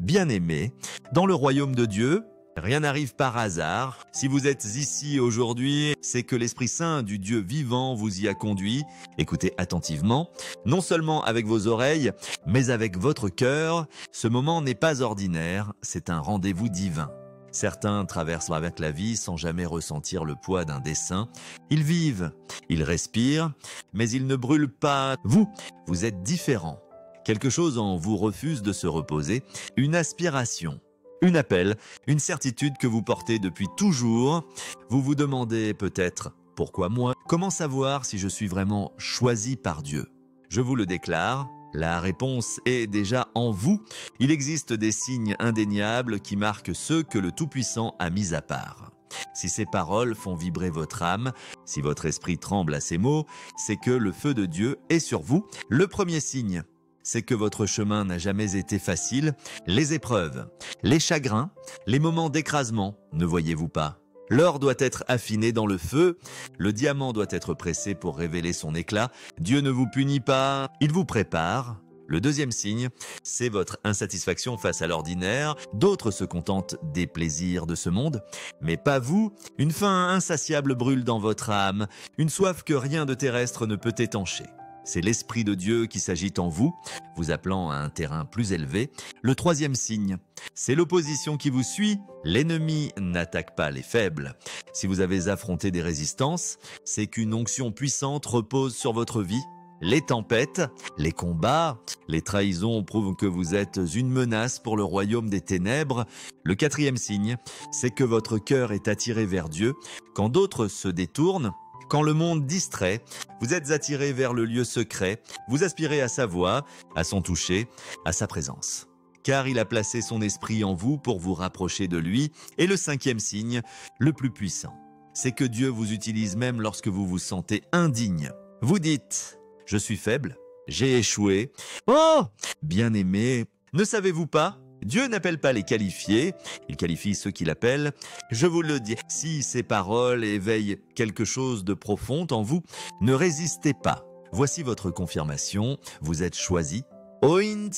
Bien-aimés, dans le royaume de Dieu, rien n'arrive par hasard. Si vous êtes ici aujourd'hui, c'est que l'Esprit Saint du Dieu vivant vous y a conduit. Écoutez attentivement, non seulement avec vos oreilles, mais avec votre cœur. Ce moment n'est pas ordinaire, c'est un rendez-vous divin. Certains traversent avec la vie sans jamais ressentir le poids d'un dessein. Ils vivent, ils respirent, mais ils ne brûlent pas. Vous êtes différents. Quelque chose en vous refuse de se reposer, une aspiration. Un appel, une certitude que vous portez depuis toujours. Vous vous demandez peut-être, pourquoi moi? Comment savoir si je suis vraiment choisi par Dieu? Je vous le déclare, la réponse est déjà en vous. Il existe des signes indéniables qui marquent ceux que le Tout-Puissant a mis à part. Si ces paroles font vibrer votre âme, si votre esprit tremble à ces mots, c'est que le feu de Dieu est sur vous. Le premier signe, c'est que votre chemin n'a jamais été facile. Les épreuves, les chagrins, les moments d'écrasement, ne voyez-vous pas? L'or doit être affiné dans le feu, le diamant doit être pressé pour révéler son éclat. Dieu ne vous punit pas, il vous prépare. Le deuxième signe, c'est votre insatisfaction face à l'ordinaire. D'autres se contentent des plaisirs de ce monde, mais pas vous. Une faim insatiable brûle dans votre âme, une soif que rien de terrestre ne peut étancher. C'est l'Esprit de Dieu qui s'agite en vous, vous appelant à un terrain plus élevé. Le troisième signe, c'est l'opposition qui vous suit. L'ennemi n'attaque pas les faibles. Si vous avez affronté des résistances, c'est qu'une onction puissante repose sur votre vie. Les tempêtes, les combats, les trahisons prouvent que vous êtes une menace pour le royaume des ténèbres. Le quatrième signe, c'est que votre cœur est attiré vers Dieu. Quand d'autres se détournent, quand le monde distrait, vous êtes attiré vers le lieu secret, vous aspirez à sa voix, à son toucher, à sa présence. Car il a placé son esprit en vous pour vous rapprocher de lui. Et le cinquième signe, le plus puissant, c'est que Dieu vous utilise même lorsque vous vous sentez indigne. Vous dites, je suis faible, j'ai échoué. Oh, bien-aimé, ne savez-vous pas? Dieu n'appelle pas les qualifiés, il qualifie ceux qu'il appelle. Je vous le dis, si ces paroles éveillent quelque chose de profond en vous, ne résistez pas. Voici votre confirmation, vous êtes choisi. Oins,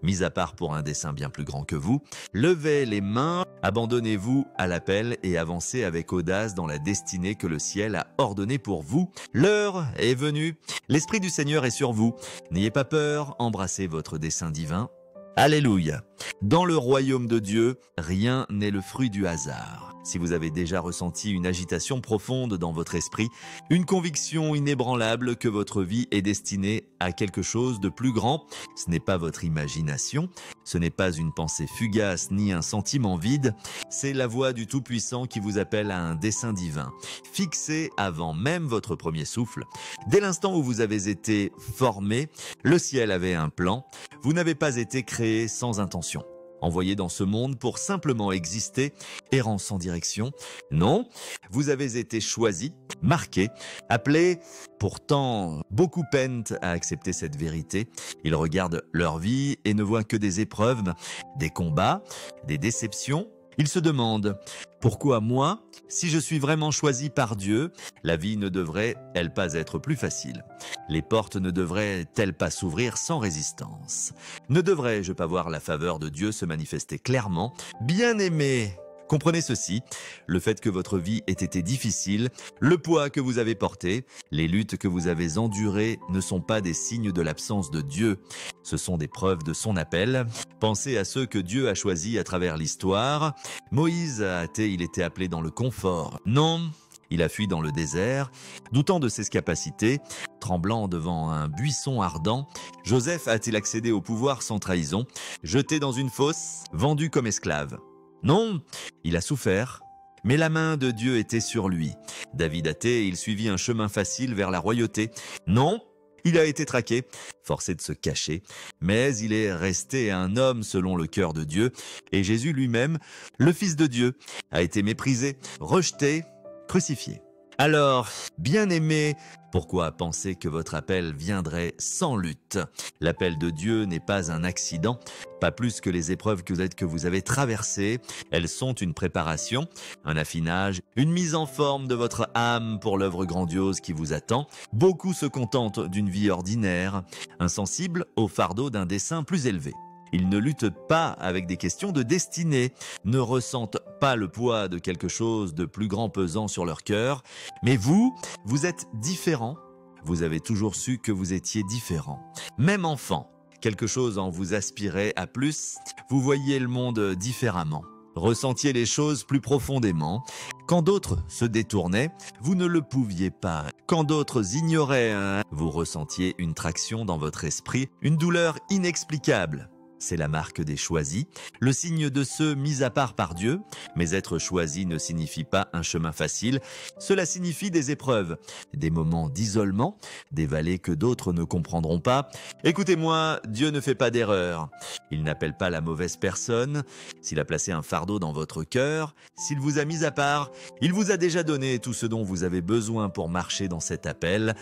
mis à part pour un dessein bien plus grand que vous, levez les mains, abandonnez-vous à l'appel et avancez avec audace dans la destinée que le ciel a ordonnée pour vous. L'heure est venue, l'Esprit du Seigneur est sur vous. N'ayez pas peur, embrassez votre dessein divin. Alléluia! Dans le royaume de Dieu, rien n'est le fruit du hasard. Si vous avez déjà ressenti une agitation profonde dans votre esprit, une conviction inébranlable que votre vie est destinée à quelque chose de plus grand, ce n'est pas votre imagination, ce n'est pas une pensée fugace ni un sentiment vide, c'est la voix du Tout-Puissant qui vous appelle à un dessein divin, fixé avant même votre premier souffle. Dès l'instant où vous avez été formé, le ciel avait un plan, vous n'avez pas été créé sans intention. Envoyé dans ce monde pour simplement exister, errant sans direction. Non, vous avez été choisi, marqué, appelé. Pourtant, beaucoup peinent à accepter cette vérité. Ils regardent leur vie et ne voient que des épreuves, des combats, des déceptions. Ils se demandent, pourquoi moi? Si je suis vraiment choisi par Dieu, la vie ne devrait-elle pas être plus facile? Les portes ne devraient-elles pas s'ouvrir sans résistance? Ne devrais-je pas voir la faveur de Dieu se manifester clairement? Bien-aimés, comprenez ceci, le fait que votre vie ait été difficile, le poids que vous avez porté, les luttes que vous avez endurées ne sont pas des signes de l'absence de Dieu. Ce sont des preuves de son appel. Pensez à ceux que Dieu a choisis à travers l'histoire. Moïse il était appelé dans le confort. Non, il a fui dans le désert, doutant de ses capacités, tremblant devant un buisson ardent. Joseph a-t-il accédé au pouvoir sans trahison, jeté dans une fosse, vendu comme esclave? Non, il a souffert, mais la main de Dieu était sur lui. David il suivit un chemin facile vers la royauté. Non, il a été traqué, forcé de se cacher, mais il est resté un homme selon le cœur de Dieu. Et Jésus lui-même, le Fils de Dieu, a été méprisé, rejeté, crucifié. Alors, bien-aimés, pourquoi penser que votre appel viendrait sans lutte? L'appel de Dieu n'est pas un accident, pas plus que les épreuves que vous avez traversées. Elles sont une préparation, un affinage, une mise en forme de votre âme pour l'œuvre grandiose qui vous attend. Beaucoup se contentent d'une vie ordinaire, insensibles au fardeau d'un dessein plus élevé. Ils ne luttent pas avec des questions de destinée, ne ressentent pas le poids de quelque chose de plus grand pesant sur leur cœur. Mais vous, vous êtes différent. Vous avez toujours su que vous étiez différent. Même enfant, quelque chose en vous aspirait à plus. Vous voyiez le monde différemment. Ressentiez les choses plus profondément. Quand d'autres se détournaient, vous ne le pouviez pas. Quand d'autres ignoraient, vous ressentiez une traction dans votre esprit, une douleur inexplicable. C'est la marque des choisis, le signe de ceux mis à part par Dieu. Mais être choisi ne signifie pas un chemin facile. Cela signifie des épreuves, des moments d'isolement, des vallées que d'autres ne comprendront pas. Écoutez-moi, Dieu ne fait pas d'erreur. Il n'appelle pas la mauvaise personne. S'il a placé un fardeau dans votre cœur, s'il vous a mis à part, il vous a déjà donné tout ce dont vous avez besoin pour marcher dans cet appel.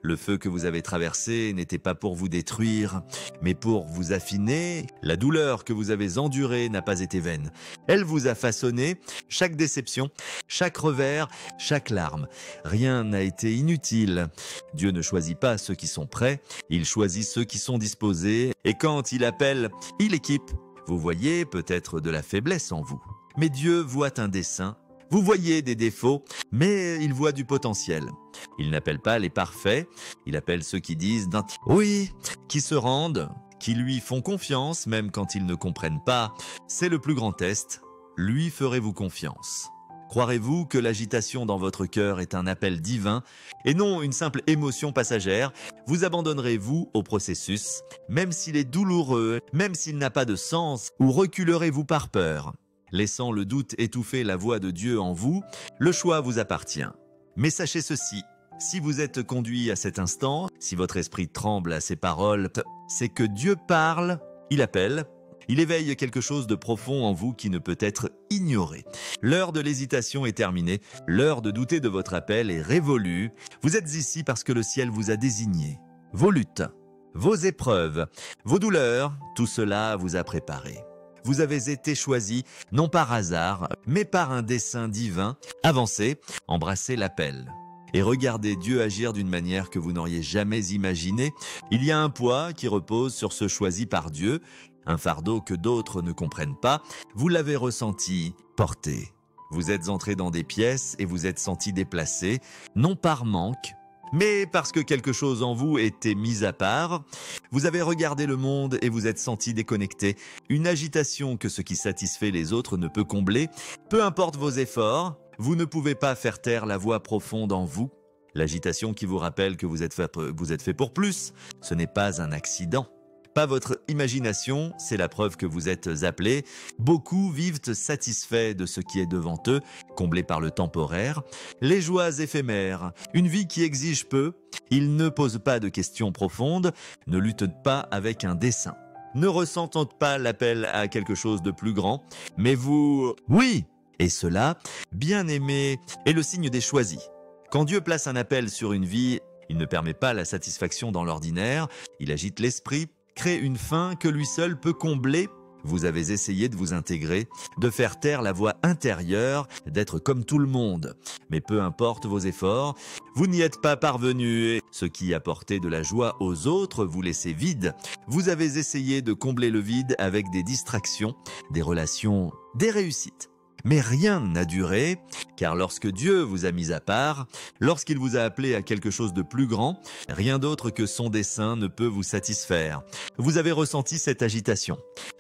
Le feu que vous avez traversé n'était pas pour vous détruire, mais pour vous affiner. La douleur que vous avez endurée n'a pas été vaine. Elle vous a façonné. Chaque déception, chaque revers, chaque larme. Rien n'a été inutile. Dieu ne choisit pas ceux qui sont prêts, il choisit ceux qui sont disposés. Et quand il appelle, il équipe. Vous voyez peut-être de la faiblesse en vous. Mais Dieu voit un dessein. Vous voyez des défauts, mais il voit du potentiel. Il n'appelle pas les parfaits, il appelle ceux qui disent « oui », qui se rendent, qui lui font confiance même quand ils ne comprennent pas. C'est le plus grand test. Lui ferez-vous confiance. Croirez-vous que l'agitation dans votre cœur est un appel divin et non une simple émotion passagère? Vous abandonnerez-vous au processus, même s'il est douloureux, même s'il n'a pas de sens, ou reculerez-vous par peur? Laissant le doute étouffer la voix de Dieu en vous, le choix vous appartient. Mais sachez ceci, si vous êtes conduit à cet instant, si votre esprit tremble à ces paroles, c'est que Dieu parle, il appelle, il éveille quelque chose de profond en vous qui ne peut être ignoré. L'heure de l'hésitation est terminée, l'heure de douter de votre appel est révolue. Vous êtes ici parce que le ciel vous a désigné. Vos luttes, vos épreuves, vos douleurs, tout cela vous a préparé. Vous avez été choisi, non par hasard, mais par un dessein divin. Avancez, embrassez l'appel. Et regardez Dieu agir d'une manière que vous n'auriez jamais imaginée. Il y a un poids qui repose sur ce choisi par Dieu, un fardeau que d'autres ne comprennent pas. Vous l'avez ressenti, porté. Vous êtes entré dans des pièces et vous êtes senti déplacé, non par manque, mais parce que quelque chose en vous était mis à part. Vous avez regardé le monde et vous êtes senti déconnecté. Une agitation que ce qui satisfait les autres ne peut combler. Peu importe vos efforts, vous ne pouvez pas faire taire la voix profonde en vous. L'agitation qui vous rappelle que vous êtes fait pour plus. Ce n'est pas un accident. Pas votre imagination, c'est la preuve que vous êtes appelés. Beaucoup vivent satisfaits de ce qui est devant eux, comblés par le temporaire. Les joies éphémères, une vie qui exige peu. Ils ne posent pas de questions profondes, ne luttent pas avec un dessein. Ne ressentant pas l'appel à quelque chose de plus grand, mais vous, oui, et cela, bien aimé, est le signe des choisis. Quand Dieu place un appel sur une vie, il ne permet pas la satisfaction dans l'ordinaire, il agite l'esprit, crée une fin que lui seul peut combler. Vous avez essayé de vous intégrer, de faire taire la voix intérieure, d'être comme tout le monde. Mais peu importe vos efforts, vous n'y êtes pas parvenu. Ce qui apportait de la joie aux autres vous laissait vide. Vous avez essayé de combler le vide avec des distractions, des relations, des réussites. Mais rien n'a duré, car lorsque Dieu vous a mis à part, lorsqu'il vous a appelé à quelque chose de plus grand, rien d'autre que son dessein ne peut vous satisfaire. Vous avez ressenti cette agitation,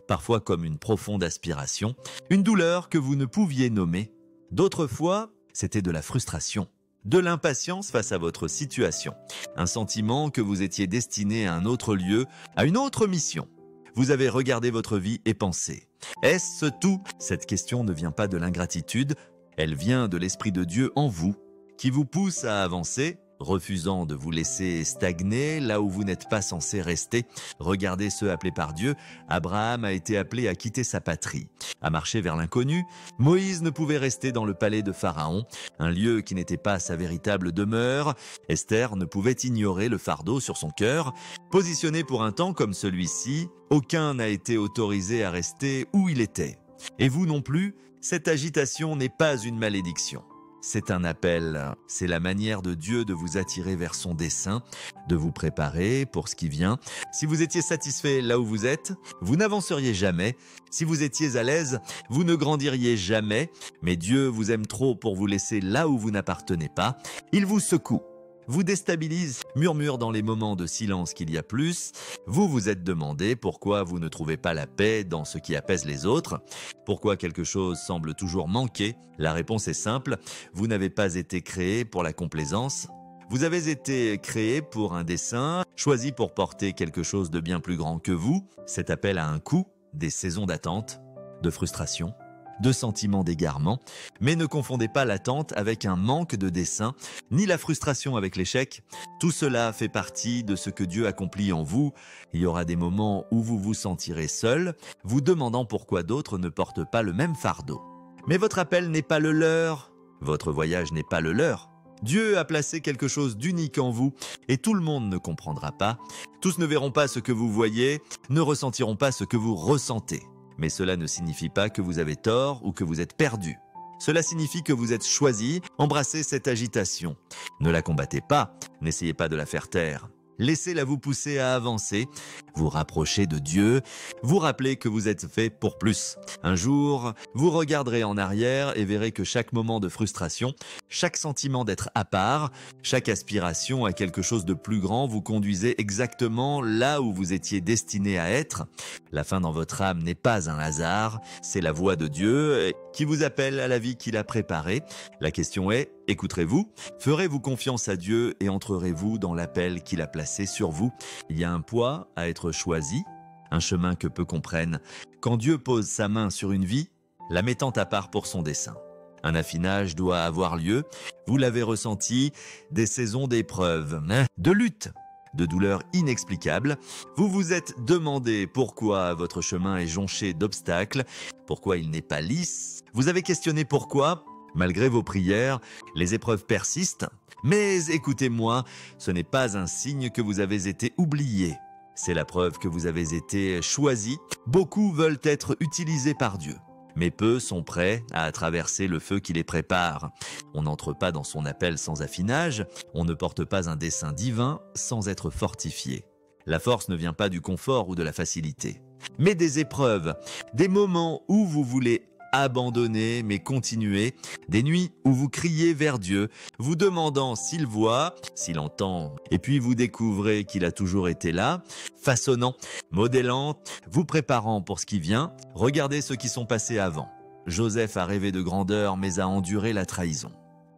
parfois comme une profonde aspiration, une douleur que vous ne pouviez nommer. D'autres fois, c'était de la frustration, de l'impatience face à votre situation, un sentiment que vous étiez destiné à un autre lieu, à une autre mission. Vous avez regardé votre vie et pensé. Est-ce tout? Cette question ne vient pas de l'ingratitude, elle vient de l'Esprit de Dieu en vous, qui vous pousse à avancer, refusant de vous laisser stagner là où vous n'êtes pas censé rester. Regardez ceux appelés par Dieu. Abraham a été appelé à quitter sa patrie, à marcher vers l'inconnu. Moïse ne pouvait rester dans le palais de Pharaon, un lieu qui n'était pas sa véritable demeure. Esther ne pouvait ignorer le fardeau sur son cœur. Positionné pour un temps comme celui-ci, aucun n'a été autorisé à rester où il était. Et vous non plus, cette agitation n'est pas une malédiction. c'est un appel, c'est la manière de Dieu de vous attirer vers son dessein, de vous préparer pour ce qui vient. Si vous étiez satisfait là où vous êtes, vous n'avanceriez jamais. Si vous étiez à l'aise, vous ne grandiriez jamais. Mais Dieu vous aime trop pour vous laisser là où vous n'appartenez pas. Il vous secoue, vous déstabilise, murmure dans les moments de silence qu'il y a plus. Vous vous êtes demandé pourquoi vous ne trouvez pas la paix dans ce qui apaise les autres. Pourquoi quelque chose semble toujours manquer? La réponse est simple, vous n'avez pas été créé pour la complaisance. Vous avez été créé pour un dessein, choisi pour porter quelque chose de bien plus grand que vous. Cet appel a un coût, des saisons d'attente, de frustration, de sentiments d'égarement, mais ne confondez pas l'attente avec un manque de dessein, ni la frustration avec l'échec. Tout cela fait partie de ce que Dieu accomplit en vous. Il y aura des moments où vous vous sentirez seul, vous demandant pourquoi d'autres ne portent pas le même fardeau. Mais votre appel n'est pas le leur, votre voyage n'est pas le leur. Dieu a placé quelque chose d'unique en vous et tout le monde ne comprendra pas. Tous ne verront pas ce que vous voyez, ne ressentiront pas ce que vous ressentez. Mais cela ne signifie pas que vous avez tort ou que vous êtes perdu. Cela signifie que vous êtes choisi, embrassez cette agitation. Ne la combattez pas, n'essayez pas de la faire taire. Laissez-la vous pousser à avancer, vous rapprocher de Dieu, vous rappeler que vous êtes fait pour plus. Un jour, vous regarderez en arrière et verrez que chaque moment de frustration, chaque sentiment d'être à part, chaque aspiration à quelque chose de plus grand vous conduisait exactement là où vous étiez destiné à être. La fin dans votre âme n'est pas un hasard, c'est la voix de Dieu qui vous appelle à la vie qu'il a préparée. La question est, écouterez-vous? Ferez-vous confiance à Dieu et entrerez-vous dans l'appel qu'il a placé sur vous? Il y a un poids à être choisi, un chemin que peu comprennent. Quand Dieu pose sa main sur une vie, la mettant à part pour son dessein. Un affinage doit avoir lieu, vous l'avez ressenti, des saisons d'épreuves, de lutte, de douleurs inexplicables. Vous vous êtes demandé pourquoi votre chemin est jonché d'obstacles, pourquoi il n'est pas lisse. Vous avez questionné pourquoi, malgré vos prières, les épreuves persistent. Mais écoutez-moi, ce n'est pas un signe que vous avez été oublié. C'est la preuve que vous avez été choisi. Beaucoup veulent être utilisés par Dieu, mais peu sont prêts à traverser le feu qui les prépare. On n'entre pas dans son appel sans affinage, on ne porte pas un dessein divin sans être fortifié. La force ne vient pas du confort ou de la facilité, mais des épreuves, des moments où vous voulez abandonner mais continuer, des nuits où vous criez vers Dieu, vous demandant s'il voit, s'il entend, et puis vous découvrez qu'il a toujours été là, façonnant, modélant, vous préparant pour ce qui vient. Regardez ceux qui sont passés avant. Joseph a rêvé de grandeur mais a enduré la trahison.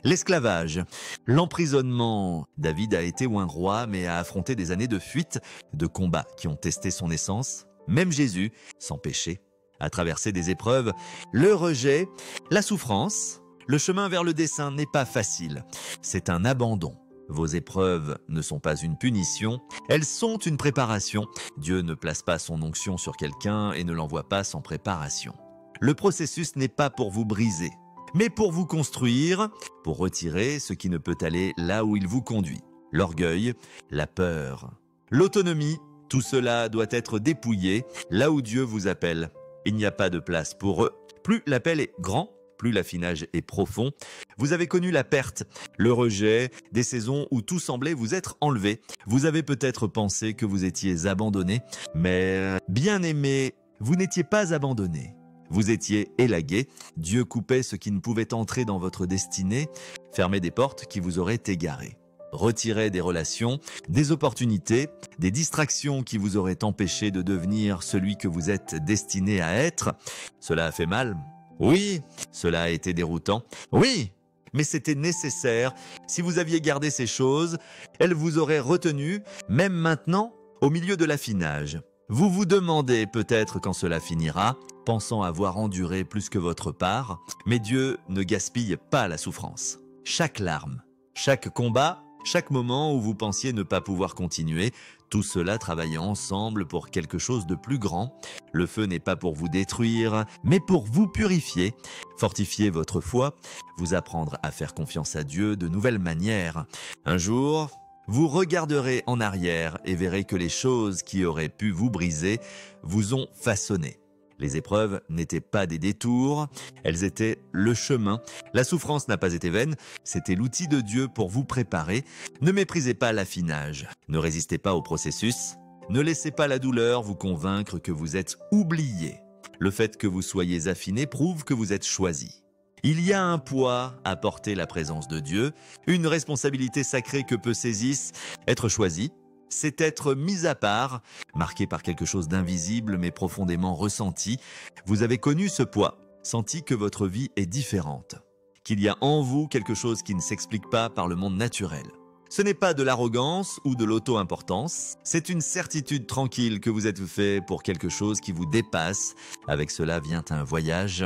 L'esclavage, l'emprisonnement. David a été un roi mais a affronté des années de fuite, de combats qui ont testé son essence. Même Jésus, sans péché, a traversé des épreuves, le rejet, la souffrance. Le chemin vers le dessein n'est pas facile, c'est un abandon. Vos épreuves ne sont pas une punition, elles sont une préparation. Dieu ne place pas son onction sur quelqu'un et ne l'envoie pas sans préparation. Le processus n'est pas pour vous briser, mais pour vous construire, pour retirer ce qui ne peut aller là où il vous conduit. L'orgueil, la peur, l'autonomie, tout cela doit être dépouillé là où Dieu vous appelle. Il n'y a pas de place pour eux. Plus l'appel est grand, plus l'affinage est profond. Vous avez connu la perte, le rejet, des saisons où tout semblait vous être enlevé. Vous avez peut-être pensé que vous étiez abandonné, mais bien aimé, vous n'étiez pas abandonné. Vous étiez élagué. Dieu coupait ce qui ne pouvait entrer dans votre destinée, fermait des portes qui vous auraient égaré. Retirer des relations, des opportunités, des distractions qui vous auraient empêché de devenir celui que vous êtes destiné à être. Cela a fait mal. Oui, cela a été déroutant. Oui, mais c'était nécessaire. Si vous aviez gardé ces choses, elles vous auraient retenu, même maintenant, au milieu de l'affinage. Vous vous demandez peut-être quand cela finira, pensant avoir enduré plus que votre part, mais Dieu ne gaspille pas la souffrance. Chaque larme, chaque combat, chaque moment où vous pensiez ne pas pouvoir continuer, tout cela travaillait ensemble pour quelque chose de plus grand. Le feu n'est pas pour vous détruire, mais pour vous purifier, fortifier votre foi, vous apprendre à faire confiance à Dieu de nouvelles manières. Un jour, vous regarderez en arrière et verrez que les choses qui auraient pu vous briser vous ont façonné. Les épreuves n'étaient pas des détours, elles étaient le chemin. La souffrance n'a pas été vaine, c'était l'outil de Dieu pour vous préparer. Ne méprisez pas l'affinage, ne résistez pas au processus, ne laissez pas la douleur vous convaincre que vous êtes oublié. Le fait que vous soyez affiné prouve que vous êtes choisi. Il y a un poids à porter la présence de Dieu, une responsabilité sacrée que peu saisissent. Être choisi, c'est être mis à part, marqué par quelque chose d'invisible mais profondément ressenti. Vous avez connu ce poids, senti que votre vie est différente, qu'il y a en vous quelque chose qui ne s'explique pas par le monde naturel. Ce n'est pas de l'arrogance ou de l'auto-importance, c'est une certitude tranquille que vous êtes fait pour quelque chose qui vous dépasse. Avec cela vient un voyage,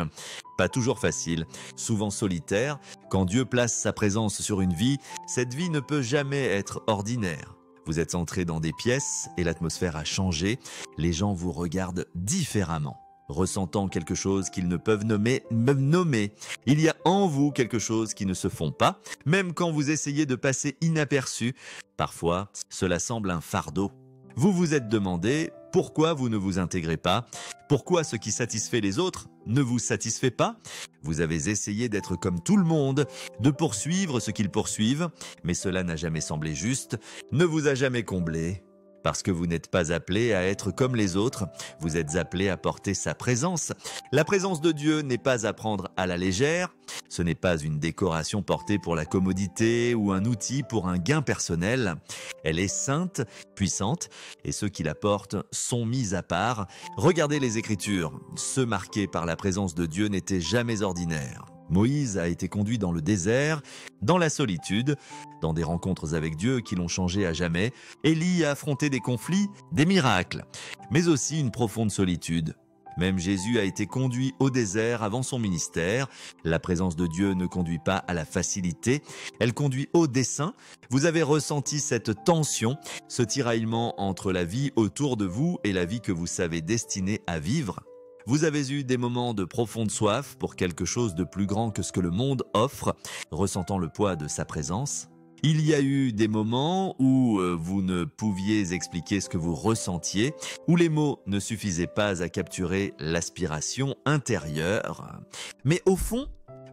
pas toujours facile, souvent solitaire. Quand Dieu place sa présence sur une vie, cette vie ne peut jamais être ordinaire. Vous êtes entré dans des pièces et l'atmosphère a changé, les gens vous regardent différemment. Ressentant quelque chose qu'ils ne peuvent nommer. Il y a en vous quelque chose qui ne se font pas, même quand vous essayez de passer inaperçu. Parfois, cela semble un fardeau. Vous vous êtes demandé pourquoi vous ne vous intégrez pas, pourquoi ce qui satisfait les autres ne vous satisfait pas. Vous avez essayé d'être comme tout le monde, de poursuivre ce qu'ils poursuivent, mais cela n'a jamais semblé juste, ne vous a jamais comblé. Parce que vous n'êtes pas appelé à être comme les autres, vous êtes appelé à porter sa présence. La présence de Dieu n'est pas à prendre à la légère, ce n'est pas une décoration portée pour la commodité ou un outil pour un gain personnel. Elle est sainte, puissante, et ceux qui la portent sont mis à part. Regardez les Écritures, ceux marqués par la présence de Dieu n'étaient jamais ordinaires. Moïse a été conduit dans le désert, dans la solitude, dans des rencontres avec Dieu qui l'ont changé à jamais. Élie a affronté des conflits, des miracles, mais aussi une profonde solitude. Même Jésus a été conduit au désert avant son ministère. La présence de Dieu ne conduit pas à la facilité, elle conduit au dessein. Vous avez ressenti cette tension, ce tiraillement entre la vie autour de vous et la vie que vous savez destinée à vivre. Vous avez eu des moments de profonde soif pour quelque chose de plus grand que ce que le monde offre, ressentant le poids de sa présence. Il y a eu des moments où vous ne pouviez expliquer ce que vous ressentiez, où les mots ne suffisaient pas à capturer l'aspiration intérieure. Mais au fond,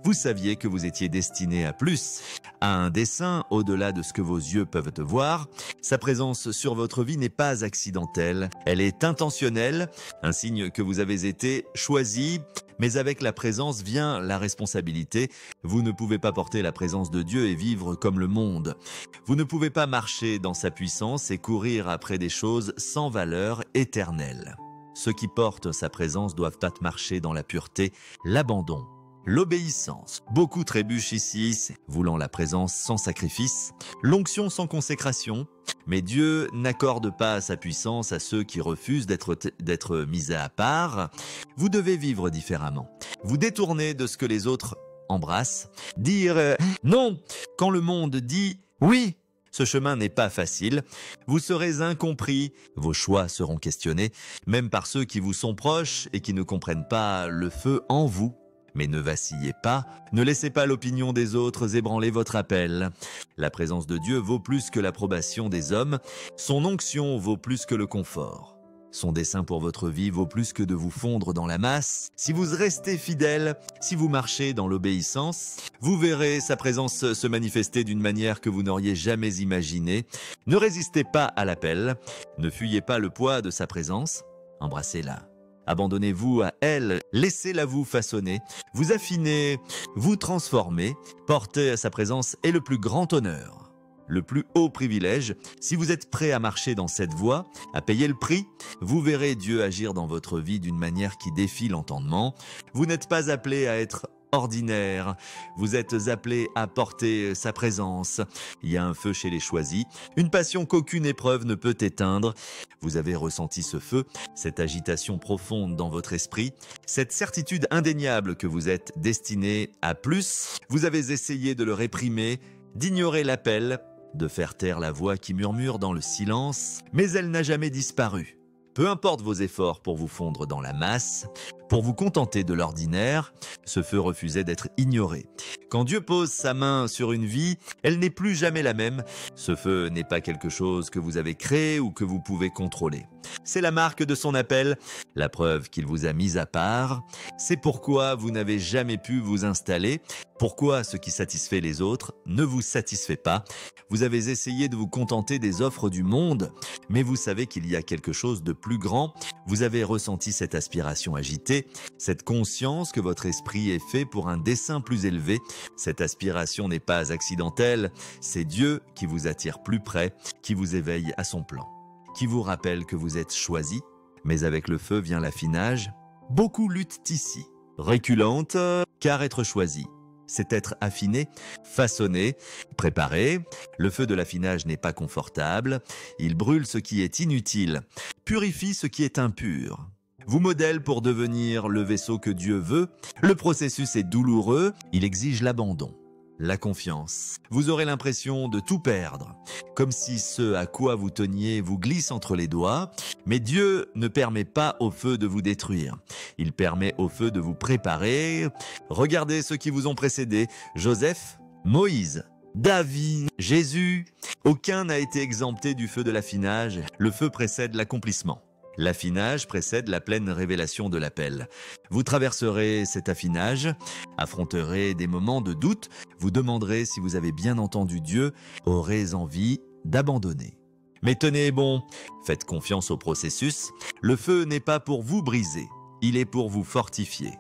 vous saviez que vous étiez destiné à plus, à un dessein au-delà de ce que vos yeux peuvent voir. Sa présence sur votre vie n'est pas accidentelle, elle est intentionnelle, un signe que vous avez été choisi. Mais avec la présence vient la responsabilité. Vous ne pouvez pas porter la présence de Dieu et vivre comme le monde. Vous ne pouvez pas marcher dans sa puissance et courir après des choses sans valeur éternelle. Ceux qui portent sa présence doivent pas marcher dans la pureté, l'abandon. L'obéissance. Beaucoup trébuchent ici, voulant la présence sans sacrifice, l'onction sans consécration. Mais Dieu n'accorde pas sa puissance à ceux qui refusent d'être mis à part. Vous devez vivre différemment. Vous détournez de ce que les autres embrassent. Dire non quand le monde dit oui. Ce chemin n'est pas facile. Vous serez incompris. Vos choix seront questionnés, même par ceux qui vous sont proches et qui ne comprennent pas le feu en vous. Mais ne vacillez pas, ne laissez pas l'opinion des autres ébranler votre appel. La présence de Dieu vaut plus que l'approbation des hommes, son onction vaut plus que le confort. Son dessein pour votre vie vaut plus que de vous fondre dans la masse. Si vous restez fidèle, si vous marchez dans l'obéissance, vous verrez sa présence se manifester d'une manière que vous n'auriez jamais imaginée. Ne résistez pas à l'appel, ne fuyez pas le poids de sa présence, embrassez-la. Abandonnez-vous à elle, laissez-la vous façonner, vous affiner, vous transformer. Porter à sa présence est le plus grand honneur, le plus haut privilège. Si vous êtes prêt à marcher dans cette voie, à payer le prix, vous verrez Dieu agir dans votre vie d'une manière qui défie l'entendement. Vous n'êtes pas appelé à être ordinaire, vous êtes appelé à porter sa présence. Il y a un feu chez les choisis, une passion qu'aucune épreuve ne peut éteindre. Vous avez ressenti ce feu, cette agitation profonde dans votre esprit, cette certitude indéniable que vous êtes destiné à plus. Vous avez essayé de le réprimer, d'ignorer l'appel, de faire taire la voix qui murmure dans le silence, mais elle n'a jamais disparu. Peu importe vos efforts pour vous fondre dans la masse, pour vous contenter de l'ordinaire, ce feu refusait d'être ignoré. Quand Dieu pose sa main sur une vie, elle n'est plus jamais la même. Ce feu n'est pas quelque chose que vous avez créé ou que vous pouvez contrôler. C'est la marque de son appel, la preuve qu'il vous a mis à part. C'est pourquoi vous n'avez jamais pu vous installer, pourquoi ce qui satisfait les autres ne vous satisfait pas. Vous avez essayé de vous contenter des offres du monde, mais vous savez qu'il y a quelque chose de plus grand. Vous avez ressenti cette aspiration agitée, cette conscience que votre esprit est fait pour un dessein plus élevé. Cette aspiration n'est pas accidentelle, c'est Dieu qui vous attire plus près, qui vous éveille à son plan, qui vous rappelle que vous êtes choisi, mais avec le feu vient l'affinage. Beaucoup luttent ici, reculantes, car être choisi, c'est être affiné, façonné, préparé. Le feu de l'affinage n'est pas confortable, il brûle ce qui est inutile, purifie ce qui est impur. Vous modèle pour devenir le vaisseau que Dieu veut. Le processus est douloureux, il exige l'abandon, la confiance. Vous aurez l'impression de tout perdre, comme si ce à quoi vous teniez vous glisse entre les doigts. Mais Dieu ne permet pas au feu de vous détruire. Il permet au feu de vous préparer. Regardez ceux qui vous ont précédé. Joseph, Moïse, David, Jésus. Aucun n'a été exempté du feu de l'affinage. Le feu précède l'accomplissement. L'affinage précède la pleine révélation de l'appel. Vous traverserez cet affinage, affronterez des moments de doute, vous demanderez si vous avez bien entendu Dieu, aurez envie d'abandonner. Mais tenez bon, faites confiance au processus. Le feu n'est pas pour vous briser, il est pour vous fortifier.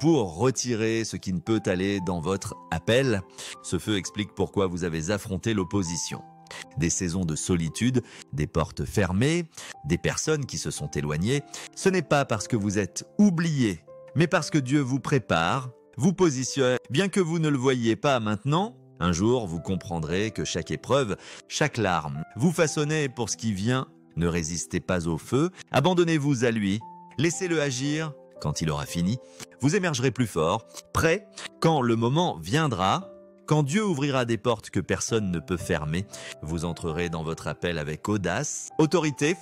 Pour retirer ce qui ne peut aller dans votre appel, ce feu explique pourquoi vous avez affronté l'opposition. Des saisons de solitude, des portes fermées, des personnes qui se sont éloignées. Ce n'est pas parce que vous êtes oublié, mais parce que Dieu vous prépare, vous positionne. Bien que vous ne le voyiez pas maintenant, un jour vous comprendrez que chaque épreuve, chaque larme, vous façonnez pour ce qui vient. Ne résistez pas au feu, abandonnez-vous à lui, laissez-le agir. Quand il aura fini, vous émergerez plus fort, prêt quand le moment viendra. Quand Dieu ouvrira des portes que personne ne peut fermer, vous entrerez dans votre appel avec audace, autorité,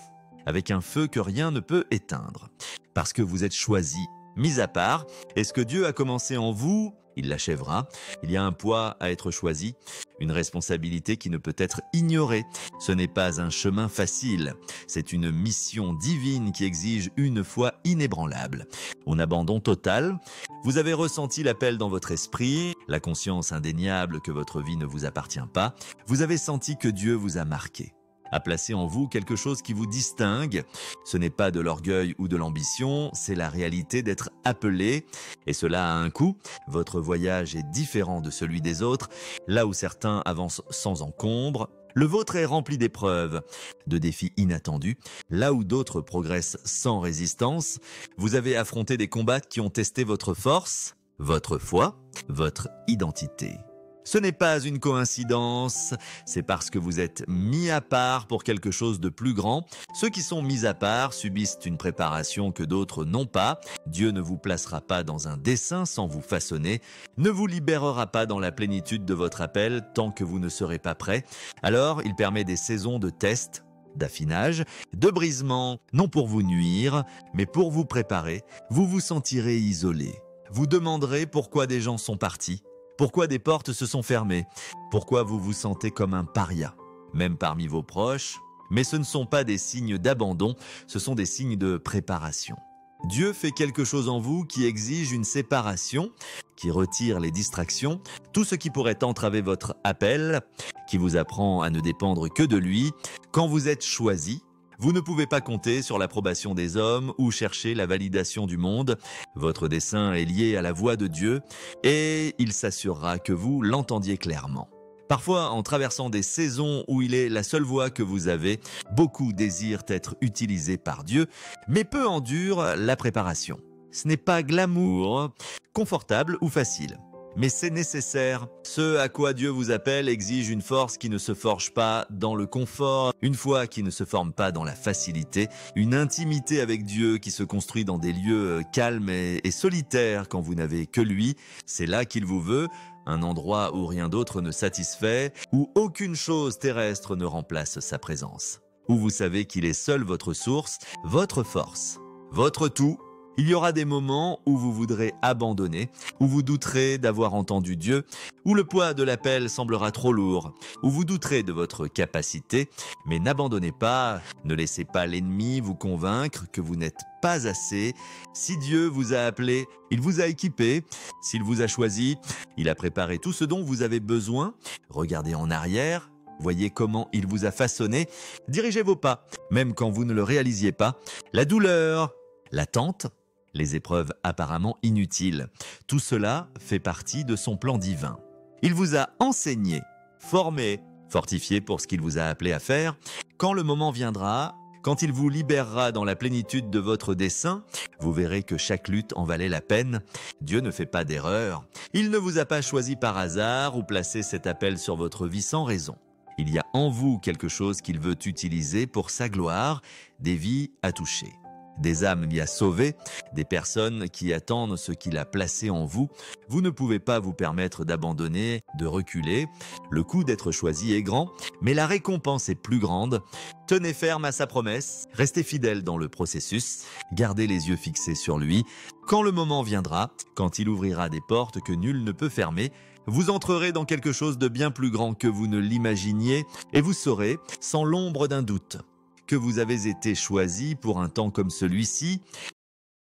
avec un feu que rien ne peut éteindre. Parce que vous êtes choisi, mis à part, et ce que Dieu a commencé en vous, il l'achèvera. Il y a un poids à être choisi, une responsabilité qui ne peut être ignorée. Ce n'est pas un chemin facile, c'est une mission divine qui exige une foi inébranlable. En abandon total, vous avez ressenti l'appel dans votre esprit, la conscience indéniable que votre vie ne vous appartient pas. Vous avez senti que Dieu vous a marqué, a placé en vous quelque chose qui vous distingue. Ce n'est pas de l'orgueil ou de l'ambition, c'est la réalité d'être appelé. Et cela a un coût. Votre voyage est différent de celui des autres. Là où certains avancent sans encombre, le vôtre est rempli d'épreuves, de défis inattendus. Là où d'autres progressent sans résistance, vous avez affronté des combats qui ont testé votre force, votre foi, votre identité. Ce n'est pas une coïncidence, c'est parce que vous êtes mis à part pour quelque chose de plus grand. Ceux qui sont mis à part subissent une préparation que d'autres n'ont pas. Dieu ne vous placera pas dans un dessein sans vous façonner, ne vous libérera pas dans la plénitude de votre appel tant que vous ne serez pas prêt. Alors, il permet des saisons de tests, d'affinage, de brisement, non pour vous nuire, mais pour vous préparer. Vous vous sentirez isolé. Vous demanderez pourquoi des gens sont partis. Pourquoi des portes se sont fermées? Pourquoi vous vous sentez comme un paria, même parmi vos proches? Mais ce ne sont pas des signes d'abandon, ce sont des signes de préparation. Dieu fait quelque chose en vous qui exige une séparation, qui retire les distractions, tout ce qui pourrait entraver votre appel, qui vous apprend à ne dépendre que de lui. Quand vous êtes choisi, vous ne pouvez pas compter sur l'approbation des hommes ou chercher la validation du monde. Votre dessein est lié à la voix de Dieu et il s'assurera que vous l'entendiez clairement. Parfois, en traversant des saisons où il est la seule voix que vous avez, beaucoup désirent être utilisés par Dieu, mais peu endurent la préparation. Ce n'est pas glamour, confortable ou facile. Mais c'est nécessaire. Ce à quoi Dieu vous appelle exige une force qui ne se forge pas dans le confort, une foi qui ne se forme pas dans la facilité, une intimité avec Dieu qui se construit dans des lieux calmes et solitaires quand vous n'avez que lui. C'est là qu'il vous veut, un endroit où rien d'autre ne satisfait, où aucune chose terrestre ne remplace sa présence, où vous savez qu'il est seul votre source, votre force, votre tout. Il y aura des moments où vous voudrez abandonner, où vous douterez d'avoir entendu Dieu, où le poids de l'appel semblera trop lourd, où vous douterez de votre capacité, mais n'abandonnez pas, ne laissez pas l'ennemi vous convaincre que vous n'êtes pas assez. Si Dieu vous a appelé, il vous a équipé. S'il vous a choisi, il a préparé tout ce dont vous avez besoin. Regardez en arrière, voyez comment il vous a façonné. Dirigez vos pas, même quand vous ne le réalisiez pas. La douleur, l'attente, les épreuves apparemment inutiles. Tout cela fait partie de son plan divin. Il vous a enseigné, formé, fortifié pour ce qu'il vous a appelé à faire. Quand le moment viendra, quand il vous libérera dans la plénitude de votre dessein, vous verrez que chaque lutte en valait la peine. Dieu ne fait pas d'erreur. Il ne vous a pas choisi par hasard ou placé cet appel sur votre vie sans raison. Il y a en vous quelque chose qu'il veut utiliser pour sa gloire, des vies à toucher. Des âmes mis à sauver, des personnes qui attendent ce qu'il a placé en vous. Vous ne pouvez pas vous permettre d'abandonner, de reculer. Le coût d'être choisi est grand, mais la récompense est plus grande. Tenez ferme à sa promesse, restez fidèle dans le processus, gardez les yeux fixés sur lui. Quand le moment viendra, quand il ouvrira des portes que nul ne peut fermer, vous entrerez dans quelque chose de bien plus grand que vous ne l'imaginiez et vous saurez, sans l'ombre d'un doute, que vous avez été choisi pour un temps comme celui-ci.